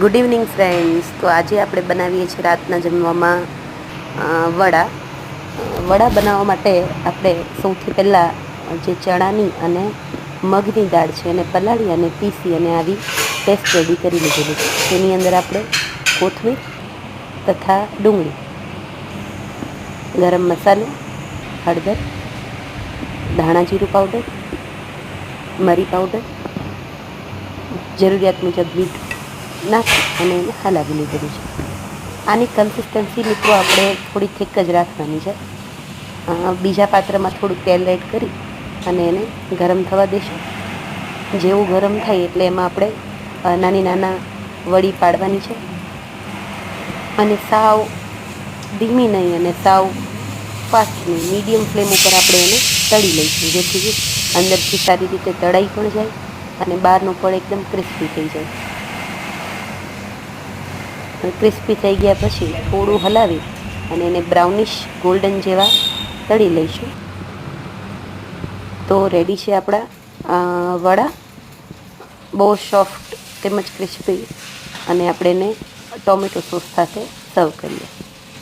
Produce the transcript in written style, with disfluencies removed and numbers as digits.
Good evening friends. તો આજે આપણે બનાવીએ છીએ રાતના જમવામાં વડા. વડા બનાવવા માટે આપણે સૌથી પહેલાં જે ચણાની અને મગની દાળ છે એને પલાળી અને પીસી અને આવી પેસ્ટ રેડી કરી લીધેલી છે. તેની અંદર આપણે કોથમીર તથા ડુંગળી, ગરમ મસાલો, હળદર, ધાણા જીરું પાવડર, મરી પાવડર, જરૂરિયાત મુજબ મીઠું નાખી અને એને હલાવી લીધેલું છે. આની કન્સિસ્ટન્સી મિત્રો આપણે થોડી થીક જ રાખવાની છે. બીજા પાત્રમાં થોડું તેલ એડ કરી અને એને ગરમ થવા દઈશું. જેવું ગરમ થાય એટલે એમાં આપણે નાની નાના વડી પાડવાની છે અને સાવ ધીમી નહીં અને સાવ ફાસ્ટ નહીં, મીડિયમ ફ્લેમ ઉપર આપણે એને તળી લઈશું, જેથી અંદરથી સારી રીતે તળાઈ પણ જાય અને બહારનું પણ એકદમ ક્રિસ્પી થઈ જાય. ક્રિસ્પી થઈ ગયા પછી થોડું હલાવી અને એને બ્રાઉનિશ ગોલ્ડન જેવા તળી લઈશું. તો રેડી છે આપણા વડા, બહુ સોફ્ટ તેમજ ક્રિસ્પી, અને આપણે એને ટોમેટો સોસ સાથે સર્વ કરીએ.